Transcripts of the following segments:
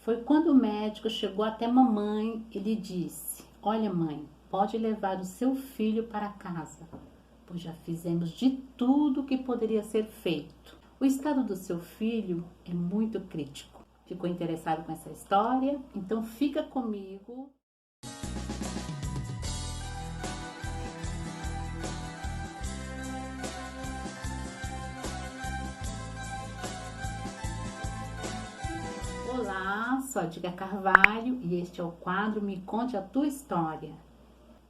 Foi quando o médico chegou até mamãe e lhe disse: "Olha, mãe, pode levar o seu filho para casa, pois já fizemos de tudo o que poderia ser feito. O estado do seu filho é muito crítico." Ficou interessado com essa história? Então fica comigo. Olá, sou a Diga Carvalho e este é o quadro Me Conte a Tua História.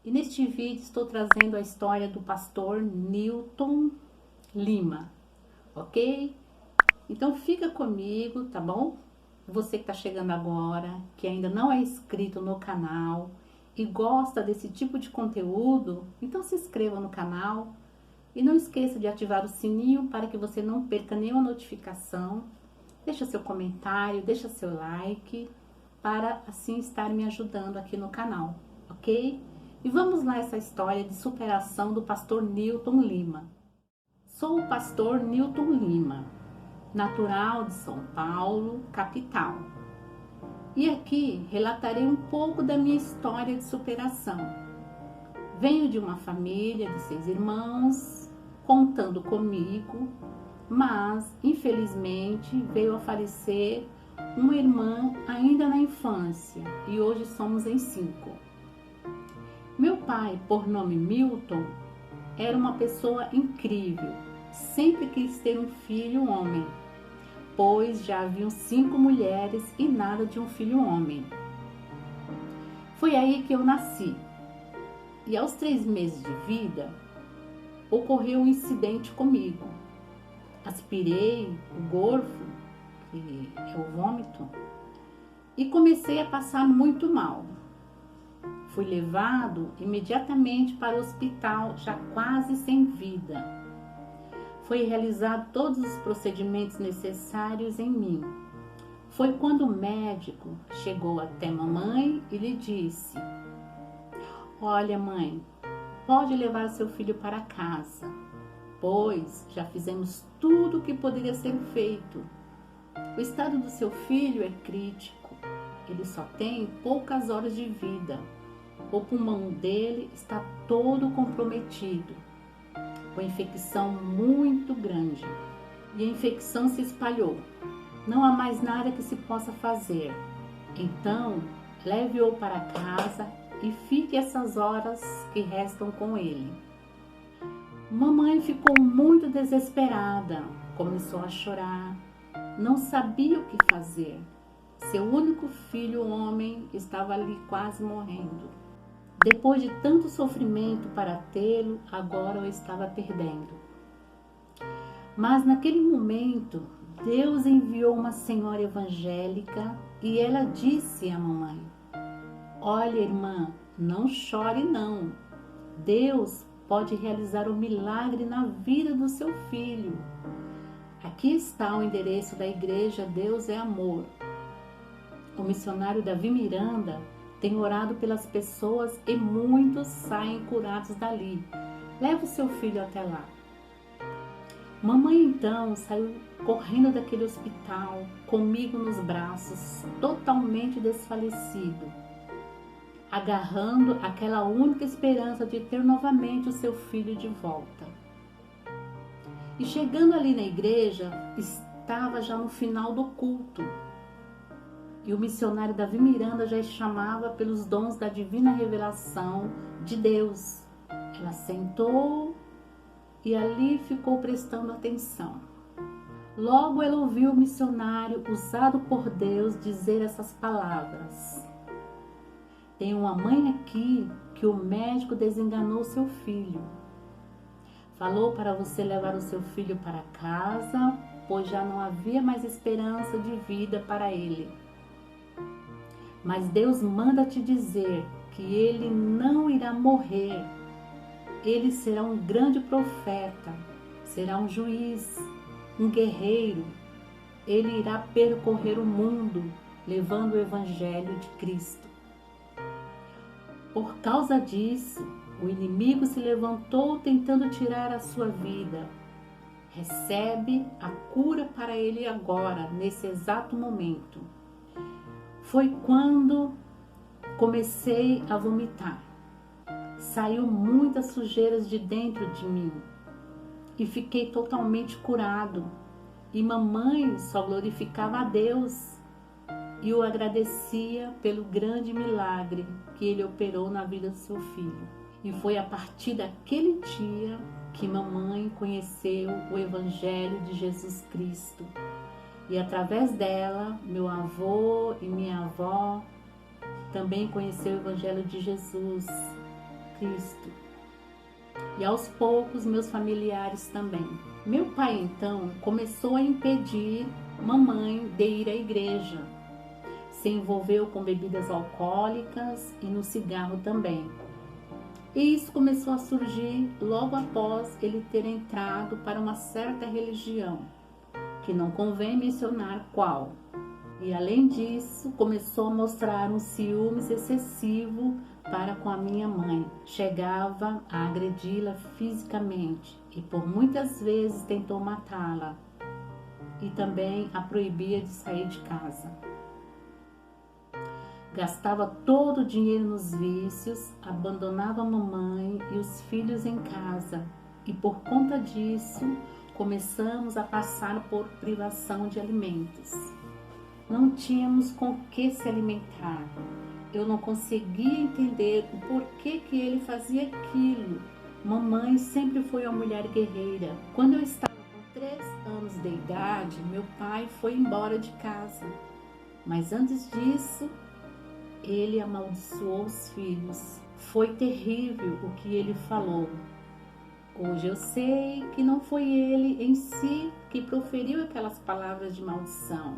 E neste vídeo estou trazendo a história do pastor Newton Lima, ok? Então fica comigo, tá bom? Você que está chegando agora, que ainda não é inscrito no canal e gosta desse tipo de conteúdo, então se inscreva no canal e não esqueça de ativar o sininho para que você não perca nenhuma notificação. Deixa seu comentário, deixa seu like, para assim estar me ajudando aqui no canal, ok? E vamos lá essa história de superação do pastor Newton Lima. Sou o pastor Newton Lima, natural de São Paulo, capital. E aqui relatarei um pouco da minha história de superação. Venho de uma família de 6 irmãos, contando comigo, mas infelizmente veio a falecer uma irmã ainda na infância e hoje somos em 5. Meu pai, por nome Milton, era uma pessoa incrível, sempre quis ter um filho homem, pois já haviam 5 mulheres e nada de um filho homem. Foi aí que eu nasci e aos 3 meses de vida ocorreu um incidente comigo. Aspirei o gorfo, que é o vômito, e comecei a passar muito mal. Fui levado imediatamente para o hospital, já quase sem vida. Foi realizado todos os procedimentos necessários em mim. Foi quando o médico chegou até mamãe e lhe disse: "Olha, mãe, pode levar seu filho para casa, pois já fizemos tudo o que poderia ser feito. O estado do seu filho é crítico. Ele só tem poucas horas de vida. O pulmão dele está todo comprometido, com infecção muito grande. E a infecção se espalhou. Não há mais nada que se possa fazer. Então, leve-o para casa e fique essas horas que restam com ele." Mamãe ficou muito desesperada, começou a chorar, não sabia o que fazer. Seu único filho homem estava ali quase morrendo. Depois de tanto sofrimento para tê-lo, agora o estava perdendo. Mas naquele momento, Deus enviou uma senhora evangélica e ela disse à mamãe: "Olha, irmã, não chore não. Deus pode realizar o milagre na vida do seu filho. Aqui está o endereço da igreja Deus é Amor. O missionário Davi Miranda tem orado pelas pessoas e muitos saem curados dali. Leva o seu filho até lá." Mamãe então saiu correndo daquele hospital, comigo nos braços, totalmente desfalecido, agarrando aquela única esperança de ter novamente o seu filho de volta. E chegando ali na igreja, estava já no final do culto. E o missionário Davi Miranda já chamava pelos dons da divina revelação de Deus. Ela sentou e ali ficou prestando atenção. Logo ela ouviu o missionário usado por Deus dizer essas palavras: "Tem uma mãe aqui que o médico desenganou seu filho. Falou para você levar o seu filho para casa, pois já não havia mais esperança de vida para ele. Mas Deus manda te dizer que ele não irá morrer. Ele será um grande profeta, será um juiz, um guerreiro. Ele irá percorrer o mundo, levando o evangelho de Cristo." Por causa disso, o inimigo se levantou tentando tirar a sua vida. Recebe a cura para ele agora, nesse exato momento. Foi quando comecei a vomitar. Saiu muitas sujeiras de dentro de mim e fiquei totalmente curado. E mamãe só glorificava a Deus e o agradecia pelo grande milagre que ele operou na vida do seu filho. E foi a partir daquele dia que mamãe conheceu o Evangelho de Jesus Cristo. E através dela, meu avô e minha avó também conheceu o Evangelho de Jesus Cristo. E aos poucos, meus familiares também. Meu pai, então, começou a impedir mamãe de ir à igreja. Se envolveu com bebidas alcoólicas e no cigarro também. E isso começou a surgir logo após ele ter entrado para uma certa religião, que não convém mencionar qual. E além disso, começou a mostrar um ciúmes excessivo para com a minha mãe. Chegava a agredi-la fisicamente e por muitas vezes tentou matá-la. E também a proibia de sair de casa. Gastava todo o dinheiro nos vícios, abandonava a mamãe e os filhos em casa. E por conta disso, começamos a passar por privação de alimentos. Não tínhamos com que se alimentar. Eu não conseguia entender o porquê que ele fazia aquilo. Mamãe sempre foi uma mulher guerreira. Quando eu estava com 3 anos de idade, meu pai foi embora de casa. Mas antes disso, ele amaldiçoou os filhos. Foi terrível o que ele falou. Hoje eu sei que não foi ele em si que proferiu aquelas palavras de maldição,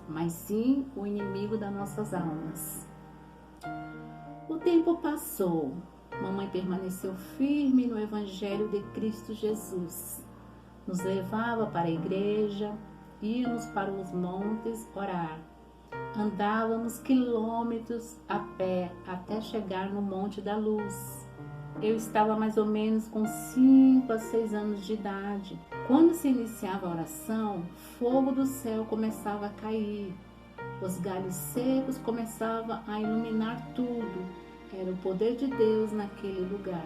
mas sim o inimigo das nossas almas. O tempo passou. Mamãe permaneceu firme no Evangelho de Cristo Jesus. Nos levava para a igreja, íamos para os montes orar. Andávamos quilômetros a pé até chegar no Monte da Luz. Eu estava mais ou menos com 5 a 6 anos de idade. Quando se iniciava a oração, fogo do céu começava a cair. Os galhos secos começavam a iluminar tudo. Era o poder de Deus naquele lugar.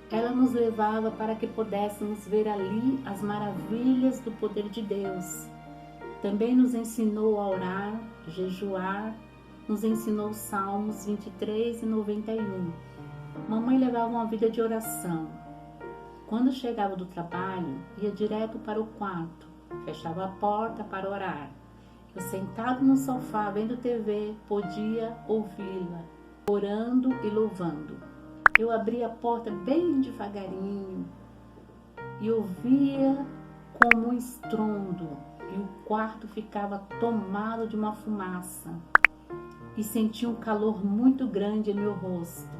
Ela nos levava para que pudéssemos ver ali as maravilhas do poder de Deus. Também nos ensinou a orar, jejuar, nos ensinou Salmos 23 e 91. Mamãe levava uma vida de oração. Quando chegava do trabalho, ia direto para o quarto, fechava a porta para orar. Eu, sentado no sofá vendo TV, podia ouvi-la, orando e louvando. Eu abria a porta bem devagarinho e ouvia como um estrondo, e o quarto ficava tomado de uma fumaça. E sentia um calor muito grande em meu rosto.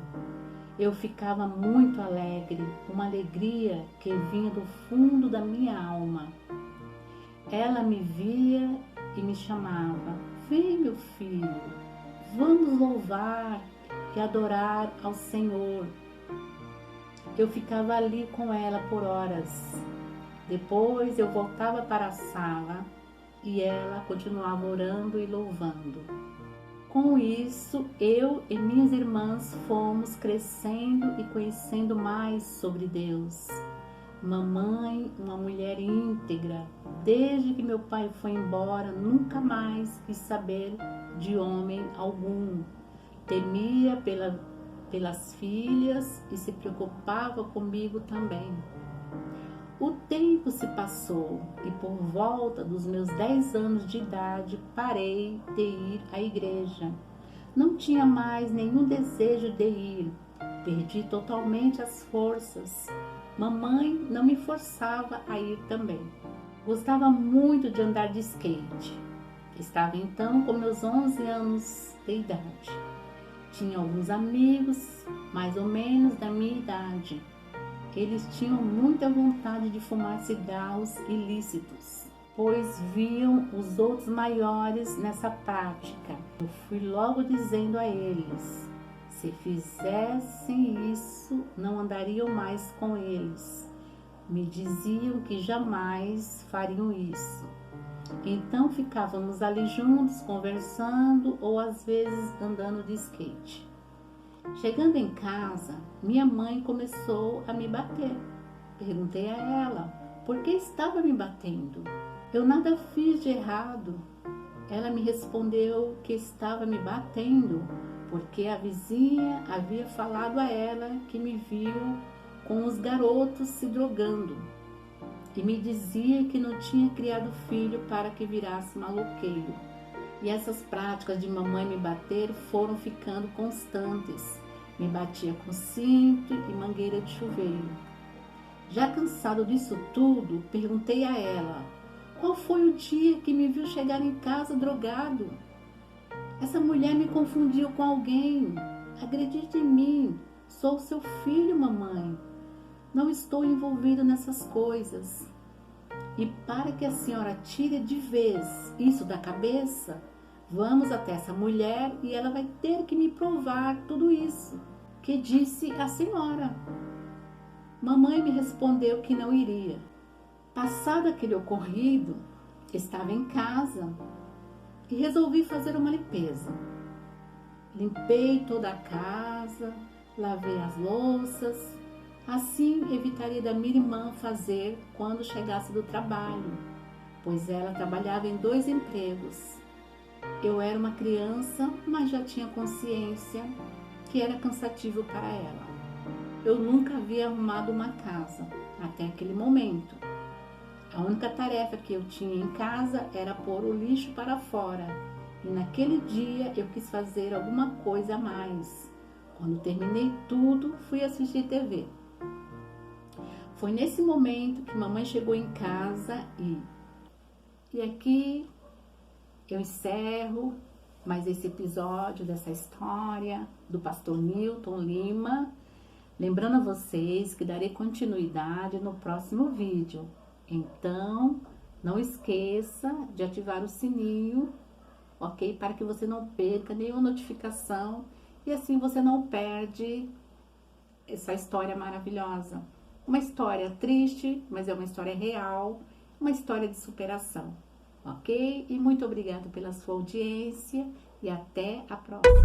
Eu ficava muito alegre, uma alegria que vinha do fundo da minha alma. Ela me via e me chamava: "Vem, meu filho, vamos louvar e adorar ao Senhor." Eu ficava ali com ela por horas. Depois eu voltava para a sala e ela continuava orando e louvando. Com isso, eu e minhas irmãs fomos crescendo e conhecendo mais sobre Deus. Mamãe, uma mulher íntegra, desde que meu pai foi embora, nunca mais quis saber de homem algum. Temia pelas filhas e se preocupava comigo também. O tempo se passou e por volta dos meus 10 anos de idade parei de ir à igreja. Não tinha mais nenhum desejo de ir. Perdi totalmente as forças. Mamãe não me forçava a ir também. Gostava muito de andar de skate. Estava então com meus 11 anos de idade. Tinha alguns amigos, mais ou menos da minha idade. Eles tinham muita vontade de fumar cigarros ilícitos, pois viam os outros maiores nessa prática. Eu fui logo dizendo a eles: se fizessem isso, não andariam mais com eles. Me diziam que jamais fariam isso. Então ficávamos ali juntos conversando ou às vezes andando de skate. Chegando em casa, minha mãe começou a me bater. Perguntei a ela por que estava me batendo. Eu nada fiz de errado. Ela me respondeu que estava me batendo porque a vizinha havia falado a ela que me viu com os garotos se drogando e me dizia que não tinha criado filho para que virasse maloqueiro. E essas práticas de mamãe me bater foram ficando constantes. Me batia com cinto e mangueira de chuveiro. Já cansado disso tudo, perguntei a ela: qual foi o dia que me viu chegar em casa drogado? Essa mulher me confundiu com alguém. Acredite em mim, sou seu filho, mamãe. Não estou envolvido nessas coisas. E para que a senhora tire de vez isso da cabeça, vamos até essa mulher e ela vai ter que me provar tudo isso que disse a senhora. Mamãe me respondeu que não iria. Passado aquele ocorrido, estava em casa e resolvi fazer uma limpeza. Limpei toda a casa, lavei as louças, assim evitaria da minha irmã fazer quando chegasse do trabalho, pois ela trabalhava em 2 empregos. Eu era uma criança, mas já tinha consciência que era cansativo para ela. Eu nunca havia arrumado uma casa até aquele momento. A única tarefa que eu tinha em casa era pôr o lixo para fora. E naquele dia eu quis fazer alguma coisa a mais. Quando terminei tudo, fui assistir TV. Foi nesse momento que mamãe chegou em casa e aqui eu encerro mais esse episódio dessa história do pastor Nilton Lima. Lembrando a vocês que darei continuidade no próximo vídeo. Então, não esqueça de ativar o sininho, ok? Para que você não perca nenhuma notificação e assim você não perde essa história maravilhosa. Uma história triste, mas é uma história real, uma história de superação, ok? E muito obrigada pela sua audiência e até a próxima.